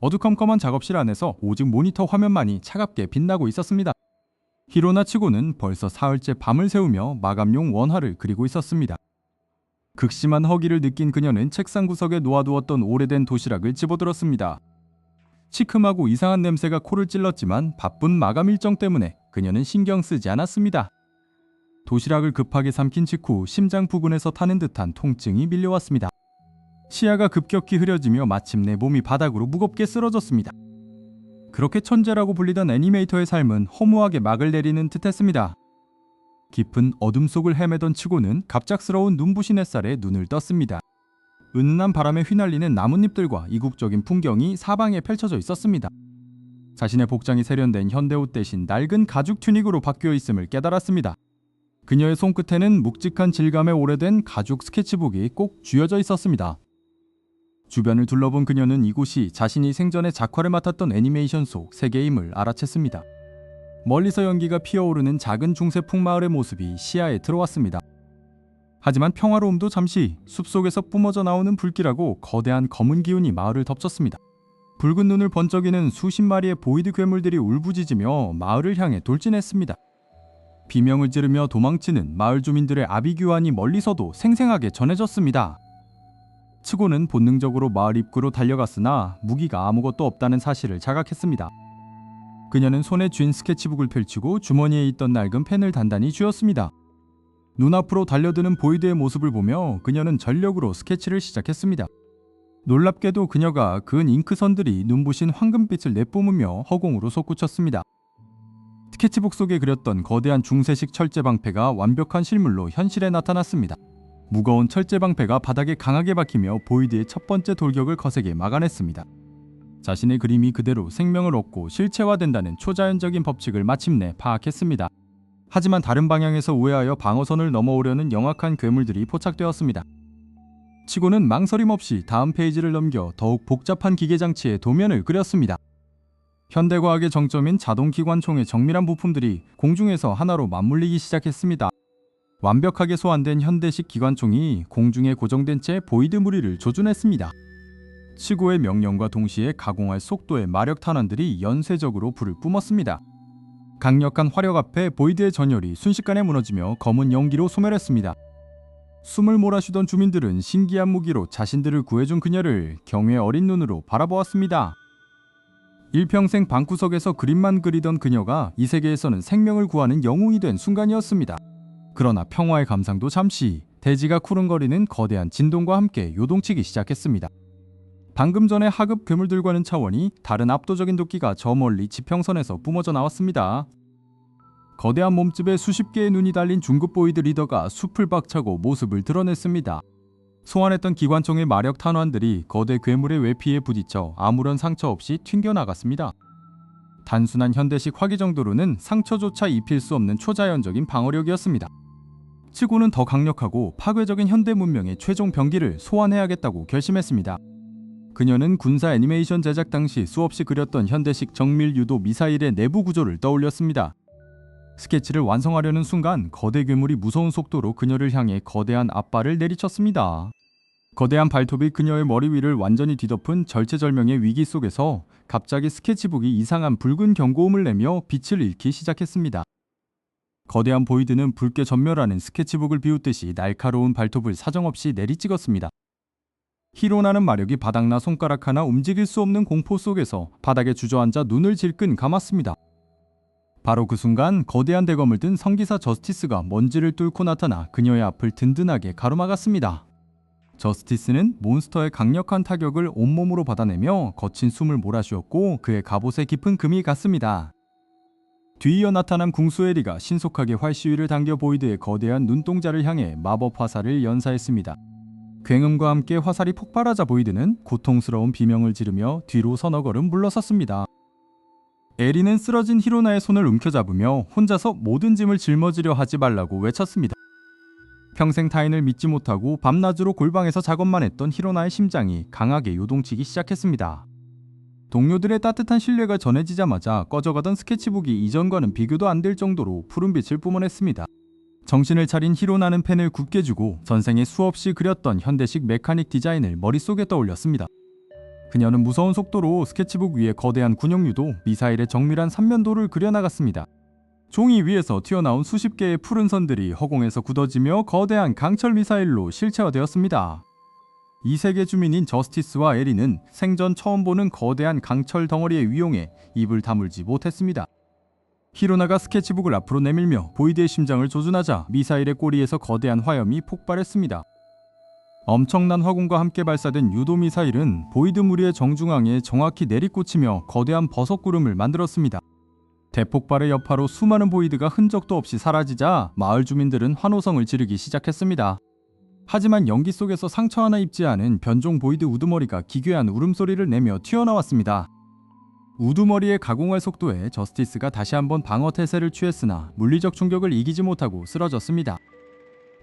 어두컴컴한 작업실 안에서 오직 모니터 화면만이 차갑게 빛나고 있었습니다. 히로나 치고는 벌써 사흘째 밤을 새우며 마감용 원화를 그리고 있었습니다. 극심한 허기를 느낀 그녀는 책상 구석에 놓아두었던 오래된 도시락을 집어들었습니다. 시큼하고 이상한 냄새가 코를 찔렀지만 바쁜 마감 일정 때문에 그녀는 신경 쓰지 않았습니다. 도시락을 급하게 삼킨 직후 심장 부근에서 타는 듯한 통증이 밀려왔습니다. 시야가 급격히 흐려지며 마침내 몸이 바닥으로 무겁게 쓰러졌습니다. 그렇게 천재라고 불리던 애니메이터의 삶은 허무하게 막을 내리는 듯했습니다. 깊은 어둠 속을 헤매던 치고는 갑작스러운 눈부신 햇살에 눈을 떴습니다. 은은한 바람에 휘날리는 나뭇잎들과 이국적인 풍경이 사방에 펼쳐져 있었습니다. 자신의 복장이 세련된 현대옷 대신 낡은 가죽 튜닉으로 바뀌어 있음을 깨달았습니다. 그녀의 손끝에는 묵직한 질감의 오래된 가죽 스케치북이 꼭 쥐어져 있었습니다. 주변을 둘러본 그녀는 이곳이 자신이 생전에 작화를 맡았던 애니메이션 속 세계임을 알아챘습니다. 멀리서 연기가 피어오르는 작은 중세 풍마을의 모습이 시야에 들어왔습니다. 하지만 평화로움도 잠시 숲속에서 뿜어져 나오는 불길하고 거대한 검은 기운이 마을을 덮쳤습니다. 붉은 눈을 번쩍이는 수십 마리의 보이드 괴물들이 울부짖으며 마을을 향해 돌진했습니다. 비명을 지르며 도망치는 마을 주민들의 아비규환이 멀리서도 생생하게 전해졌습니다. 치고는 본능적으로 마을 입구로 달려갔으나 무기가 아무것도 없다는 사실을 자각했습니다. 그녀는 손에 쥔 스케치북을 펼치고 주머니에 있던 낡은 펜을 단단히 쥐었습니다. 눈앞으로 달려드는 보이드의 모습을 보며 그녀는 전력으로 스케치를 시작했습니다. 놀랍게도 그녀가 그은 잉크선들이 눈부신 황금빛을 내뿜으며 허공으로 솟구쳤습니다. 스케치북 속에 그렸던 거대한 중세식 철제 방패가 완벽한 실물로 현실에 나타났습니다. 무거운 철제 방패가 바닥에 강하게 박히며 보이드의 첫 번째 돌격을 거세게 막아냈습니다. 자신의 그림이 그대로 생명을 얻고 실체화된다는 초자연적인 법칙을 마침내 파악했습니다. 하지만 다른 방향에서 우회하여 방어선을 넘어오려는 영악한 괴물들이 포착되었습니다. 치고는 망설임 없이 다음 페이지를 넘겨 더욱 복잡한 기계장치의 도면을 그렸습니다. 현대과학의 정점인 자동기관총의 정밀한 부품들이 공중에서 하나로 맞물리기 시작했습니다. 완벽하게 소환된 현대식 기관총이 공중에 고정된 채 보이드 무리를 조준했습니다. 치고의 명령과 동시에 가공할 속도의 마력 탄환들이 연쇄적으로 불을 뿜었습니다. 강력한 화력 앞에 보이드의 전열이 순식간에 무너지며 검은 연기로 소멸했습니다. 숨을 몰아쉬던 주민들은 신기한 무기로 자신들을 구해준 그녀를 경외 어린 눈으로 바라보았습니다. 일평생 방구석에서 그림만 그리던 그녀가 이 세계에서는 생명을 구하는 영웅이 된 순간이었습니다. 그러나 평화의 감상도 잠시, 대지가 쿠릉거리는 거대한 진동과 함께 요동치기 시작했습니다. 방금 전의 하급 괴물들과는 차원이 다른 압도적인 도끼가 저 멀리 지평선에서 뿜어져 나왔습니다. 거대한 몸집에 수십 개의 눈이 달린 중급 보이드 리더가 숲을 박차고 모습을 드러냈습니다. 소환했던 기관총의 마력 탄환들이 거대 괴물의 외피에 부딪혀 아무런 상처 없이 튕겨나갔습니다. 단순한 현대식 화기 정도로는 상처조차 입힐 수 없는 초자연적인 방어력이었습니다. 치고는 더 강력하고 파괴적인 현대 문명의 최종 병기를 소환해야겠다고 결심했습니다. 그녀는 군사 애니메이션 제작 당시 수없이 그렸던 현대식 정밀 유도 미사일의 내부 구조를 떠올렸습니다. 스케치를 완성하려는 순간 거대 괴물이 무서운 속도로 그녀를 향해 거대한 앞발을 내리쳤습니다. 거대한 발톱이 그녀의 머리 위를 완전히 뒤덮은 절체절명의 위기 속에서 갑자기 스케치북이 이상한 붉은 경고음을 내며 빛을 잃기 시작했습니다. 거대한 보이드는 붉게 전멸하는 스케치북을 비웃듯이 날카로운 발톱을 사정없이 내리찍었습니다. 히로나는 마력이 바닥나 손가락 하나 움직일 수 없는 공포 속에서 바닥에 주저앉아 눈을 질끈 감았습니다. 바로 그 순간 거대한 대검을 든 성기사 저스티스가 먼지를 뚫고 나타나 그녀의 앞을 든든하게 가로막았습니다. 저스티스는 몬스터의 강력한 타격을 온몸으로 받아내며 거친 숨을 몰아쉬었고 그의 갑옷에 깊은 금이 갔습니다. 뒤이어 나타난 궁수에리가 신속하게 활시위를 당겨 보이드의 거대한 눈동자를 향해 마법 화살을 연사했습니다. 굉음과 함께 화살이 폭발하자 보이드는 고통스러운 비명을 지르며 뒤로 서너 걸음 물러섰습니다. 에리는 쓰러진 히로나의 손을 움켜잡으며 혼자서 모든 짐을 짊어지려 하지 말라고 외쳤습니다. 평생 타인을 믿지 못하고 밤낮으로 골방에서 작업만 했던 히로나의 심장이 강하게 요동치기 시작했습니다. 동료들의 따뜻한 신뢰가 전해지자마자 꺼져가던 스케치북이 이전과는 비교도 안 될 정도로 푸른빛을 뿜어냈습니다. 정신을 차린 히로나는 펜을 굳게 쥐고 전생에 수없이 그렸던 현대식 메카닉 디자인을 머릿속에 떠올렸습니다. 그녀는 무서운 속도로 스케치북 위에 거대한 군용유도, 미사일의 정밀한 삼면도를 그려나갔습니다. 종이 위에서 튀어나온 수십 개의 푸른 선들이 허공에서 굳어지며 거대한 강철 미사일로 실체화되었습니다. 이 세계 주민인 저스티스와 에리는 생전 처음 보는 거대한 강철 덩어리의 위용에 입을 다물지 못했습니다. 히로나가 스케치북을 앞으로 내밀며 보이드의 심장을 조준하자 미사일의 꼬리에서 거대한 화염이 폭발했습니다. 엄청난 화공과 함께 발사된 유도 미사일은 보이드 무리의 정중앙에 정확히 내리꽂히며 거대한 버섯구름을 만들었습니다. 대폭발의 여파로 수많은 보이드가 흔적도 없이 사라지자 마을 주민들은 환호성을 지르기 시작했습니다. 하지만 연기 속에서 상처 하나 입지 않은 변종 보이드 우두머리가 기괴한 울음소리를 내며 튀어나왔습니다. 우두머리의 가공할 속도에 저스티스가 다시 한번 방어 태세를 취했으나 물리적 충격을 이기지 못하고 쓰러졌습니다.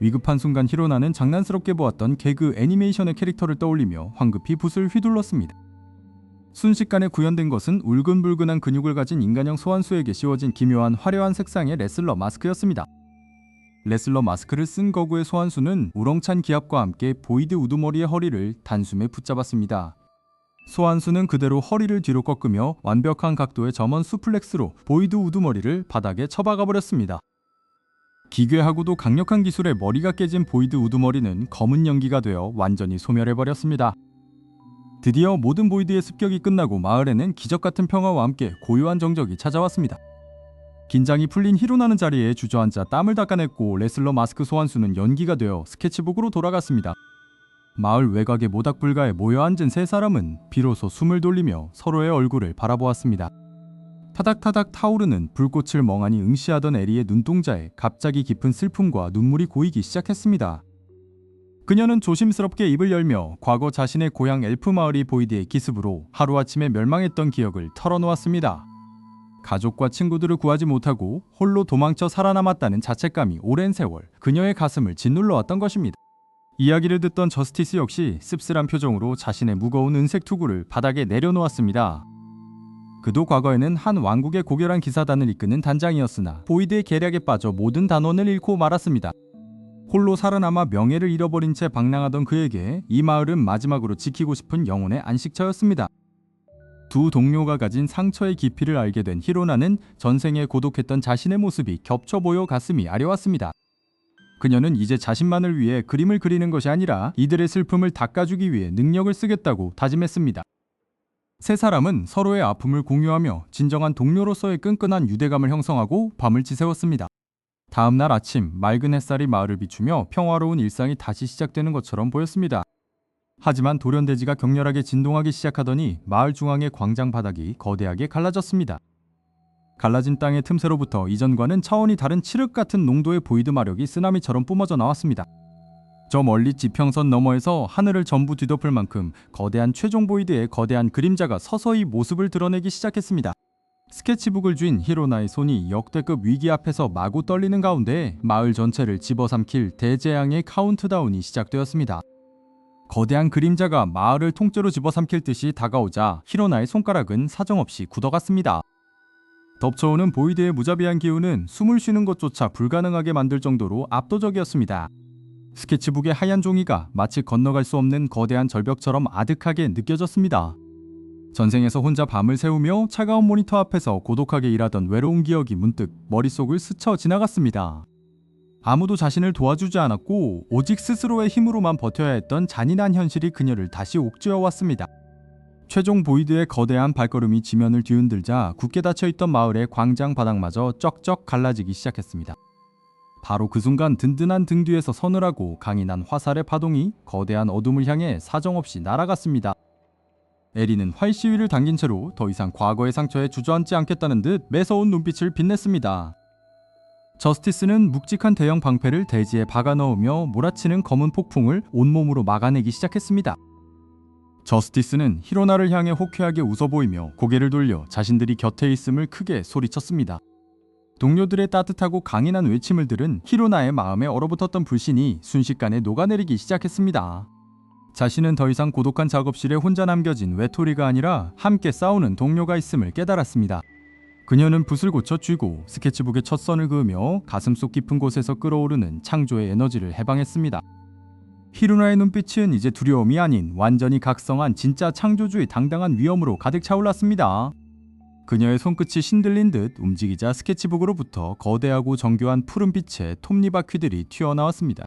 위급한 순간 히로나는 장난스럽게 보았던 개그 애니메이션의 캐릭터를 떠올리며 황급히 붓을 휘둘렀습니다. 순식간에 구현된 것은 울근불근한 근육을 가진 인간형 소환수에게 씌워진 기묘한 화려한 색상의 레슬러 마스크였습니다. 레슬러 마스크를 쓴 거구의 소환수는 우렁찬 기압과 함께 보이드 우두머리의 허리를 단숨에 붙잡았습니다. 소환수는 그대로 허리를 뒤로 꺾으며 완벽한 각도의 점원 수플렉스로 보이드 우두머리를 바닥에 처박아 버렸습니다. 기괴하고도 강력한 기술에 머리가 깨진 보이드 우두머리는 검은 연기가 되어 완전히 소멸해버렸습니다. 드디어 모든 보이드의 습격이 끝나고 마을에는 기적같은 평화와 함께 고요한 정적이 찾아왔습니다. 긴장이 풀린 히로나는 자리에 주저앉아 땀을 닦아냈고 레슬러 마스크 소환수는 연기가 되어 스케치북으로 돌아갔습니다. 마을 외곽의 모닥불가에 모여 앉은 세 사람은 비로소 숨을 돌리며 서로의 얼굴을 바라보았습니다. 타닥타닥 타오르는 불꽃을 멍하니 응시하던 에리의 눈동자에 갑자기 깊은 슬픔과 눈물이 고이기 시작했습니다. 그녀는 조심스럽게 입을 열며 과거 자신의 고향 엘프 마을이 보이드의 기습으로 하루아침에 멸망했던 기억을 털어놓았습니다. 가족과 친구들을 구하지 못하고 홀로 도망쳐 살아남았다는 자책감이 오랜 세월 그녀의 가슴을 짓눌러왔던 것입니다. 이야기를 듣던 저스티스 역시 씁쓸한 표정으로 자신의 무거운 은색 투구를 바닥에 내려놓았습니다. 그도 과거에는 한 왕국의 고결한 기사단을 이끄는 단장이었으나 보이드의 계략에 빠져 모든 단원을 잃고 말았습니다. 홀로 살아남아 명예를 잃어버린 채 방랑하던 그에게 이 마을은 마지막으로 지키고 싶은 영혼의 안식처였습니다. 두 동료가 가진 상처의 깊이를 알게 된 히로나는 전생에 고독했던 자신의 모습이 겹쳐 보여 가슴이 아려왔습니다. 그녀는 이제 자신만을 위해 그림을 그리는 것이 아니라 이들의 슬픔을 닦아주기 위해 능력을 쓰겠다고 다짐했습니다. 세 사람은 서로의 아픔을 공유하며 진정한 동료로서의 끈끈한 유대감을 형성하고 밤을 지새웠습니다. 다음 날 아침 맑은 햇살이 마을을 비추며 평화로운 일상이 다시 시작되는 것처럼 보였습니다. 하지만 돌연대지가 격렬하게 진동하기 시작하더니 마을 중앙의 광장 바닥이 거대하게 갈라졌습니다. 갈라진 땅의 틈새로부터 이전과는 차원이 다른 칠흑 같은 농도의 보이드 마력이 쓰나미처럼 뿜어져 나왔습니다. 저 멀리 지평선 너머에서 하늘을 전부 뒤덮을 만큼 거대한 최종 보이드의 거대한 그림자가 서서히 모습을 드러내기 시작했습니다. 스케치북을 쥔 히로나의 손이 역대급 위기 앞에서 마구 떨리는 가운데 마을 전체를 집어삼킬 대재앙의 카운트다운이 시작되었습니다. 거대한 그림자가 마을을 통째로 집어삼킬 듯이 다가오자 히로나의 손가락은 사정없이 굳어갔습니다. 덮쳐오는 보이드의 무자비한 기운은 숨을 쉬는 것조차 불가능하게 만들 정도로 압도적이었습니다. 스케치북의 하얀 종이가 마치 건너갈 수 없는 거대한 절벽처럼 아득하게 느껴졌습니다. 전생에서 혼자 밤을 새우며 차가운 모니터 앞에서 고독하게 일하던 외로운 기억이 문득 머릿속을 스쳐 지나갔습니다. 아무도 자신을 도와주지 않았고 오직 스스로의 힘으로만 버텨야 했던 잔인한 현실이 그녀를 다시 옥죄어 왔습니다. 최종 보이드의 거대한 발걸음이 지면을 뒤흔들자 굳게 닫혀있던 마을의 광장 바닥마저 쩍쩍 갈라지기 시작했습니다. 바로 그 순간 든든한 등 뒤에서 서늘하고 강인한 화살의 파동이 거대한 어둠을 향해 사정없이 날아갔습니다. 에리는 활시위를 당긴 채로 더 이상 과거의 상처에 주저앉지 않겠다는 듯 매서운 눈빛을 빛냈습니다. 저스티스는 묵직한 대형 방패를 대지에 박아 넣으며 몰아치는 검은 폭풍을 온몸으로 막아내기 시작했습니다. 저스티스는 히로나를 향해 호쾌하게 웃어 보이며 고개를 돌려 자신들이 곁에 있음을 크게 소리쳤습니다. 동료들의 따뜻하고 강인한 외침을 들은 히로나의 마음에 얼어붙었던 불신이 순식간에 녹아내리기 시작했습니다. 자신은 더 이상 고독한 작업실에 혼자 남겨진 외톨이가 아니라 함께 싸우는 동료가 있음을 깨달았습니다. 그녀는 붓을 고쳐 쥐고 스케치북에 첫 선을 그으며 가슴속 깊은 곳에서 끓어오르는 창조의 에너지를 해방했습니다. 히로나의 눈빛은 이제 두려움이 아닌 완전히 각성한 진짜 창조주의 당당한 위엄으로 가득 차올랐습니다. 그녀의 손끝이 신들린 듯 움직이자 스케치북으로부터 거대하고 정교한 푸른빛의 톱니바퀴들이 튀어나왔습니다.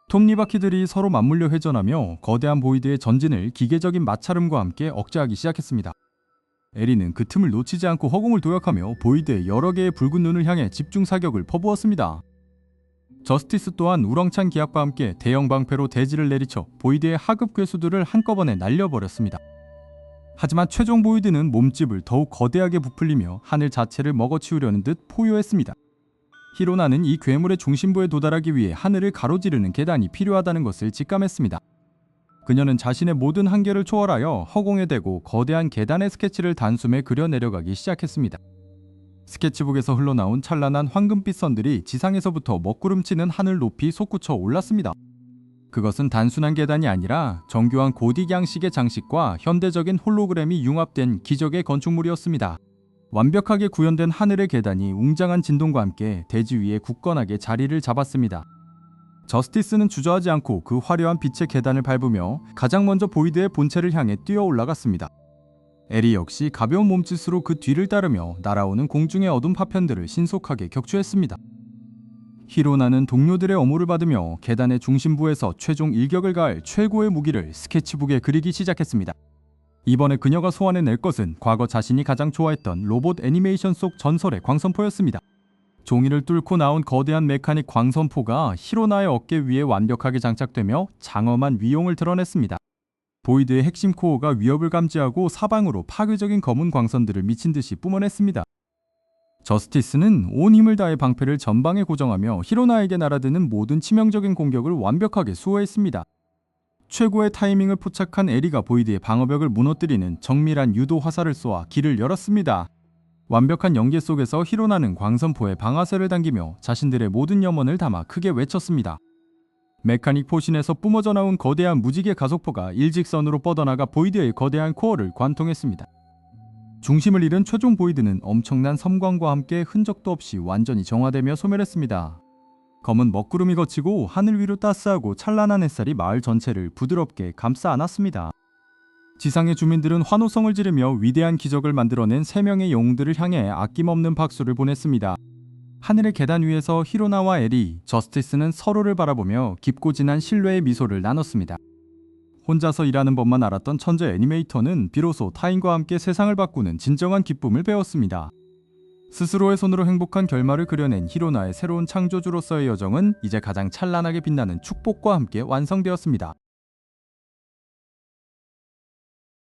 톱니바퀴들이 서로 맞물려 회전하며 거대한 보이드의 전진을 기계적인 마찰음과 함께 억제하기 시작했습니다. 에리는 그 틈을 놓치지 않고 허공을 도약하며 보이드의 여러 개의 붉은 눈을 향해 집중 사격을 퍼부었습니다. 저스티스 또한 우렁찬 기압과 함께 대형 방패로 대지를 내리쳐 보이드의 하급 괴수들을 한꺼번에 날려버렸습니다. 하지만 최종 보이드는 몸집을 더욱 거대하게 부풀리며 하늘 자체를 먹어치우려는 듯 포효했습니다. 히로나는 이 괴물의 중심부에 도달하기 위해 하늘을 가로지르는 계단이 필요하다는 것을 직감했습니다. 그녀는 자신의 모든 한계를 초월하여 허공에 대고 거대한 계단의 스케치를 단숨에 그려 내려가기 시작했습니다. 스케치북에서 흘러나온 찬란한 황금빛 선들이 지상에서부터 먹구름치는 하늘 높이 솟구쳐 올랐습니다. 그것은 단순한 계단이 아니라 정교한 고딕 양식의 장식과 현대적인 홀로그램이 융합된 기적의 건축물이었습니다. 완벽하게 구현된 하늘의 계단이 웅장한 진동과 함께 대지 위에 굳건하게 자리를 잡았습니다. 저스티스는 주저하지 않고 그 화려한 빛의 계단을 밟으며 가장 먼저 보이드의 본체를 향해 뛰어 올라갔습니다. 에리 역시 가벼운 몸짓으로 그 뒤를 따르며 날아오는 공중의 어둠 파편들을 신속하게 격추했습니다. 히로나는 동료들의 어무를 받으며 계단의 중심부에서 최종 일격을 가할 최고의 무기를 스케치북에 그리기 시작했습니다. 이번에 그녀가 소환해낼 것은 과거 자신이 가장 좋아했던 로봇 애니메이션 속 전설의 광선포였습니다. 종이를 뚫고 나온 거대한 메카닉 광선포가 히로나의 어깨 위에 완벽하게 장착되며 장엄한 위용을 드러냈습니다. 보이드의 핵심 코어가 위협을 감지하고 사방으로 파괴적인 검은 광선들을 미친 듯이 뿜어냈습니다. 저스티스는 온 힘을 다해 방패를 전방에 고정하며 히로나에게 날아드는 모든 치명적인 공격을 완벽하게 수호했습니다. 최고의 타이밍을 포착한 에리가 보이드의 방어벽을 무너뜨리는 정밀한 유도 화살을 쏘아 길을 열었습니다. 완벽한 연계 속에서 히로나는 광선포에 방아쇠를 당기며 자신들의 모든 염원을 담아 크게 외쳤습니다. 메카닉 포신에서 뿜어져 나온 거대한 무지개 가속포가 일직선으로 뻗어나가 보이드의 거대한 코어를 관통했습니다. 중심을 잃은 최종 보이드는 엄청난 섬광과 함께 흔적도 없이 완전히 정화되며 소멸했습니다. 검은 먹구름이 걷히고 하늘 위로 따스하고 찬란한 햇살이 마을 전체를 부드럽게 감싸 안았습니다. 지상의 주민들은 환호성을 지르며 위대한 기적을 만들어낸 3명의 영웅들을 향해 아낌없는 박수를 보냈습니다. 하늘의 계단 위에서 히로나와 에리, 저스티스는 서로를 바라보며 깊고 진한 신뢰의 미소를 나눴습니다. 혼자서 일하는 법만 알았던 천재 애니메이터는 비로소 타인과 함께 세상을 바꾸는 진정한 기쁨을 배웠습니다. 스스로의 손으로 행복한 결말을 그려낸 히로나의 새로운 창조주로서의 여정은 이제 가장 찬란하게 빛나는 축복과 함께 완성되었습니다.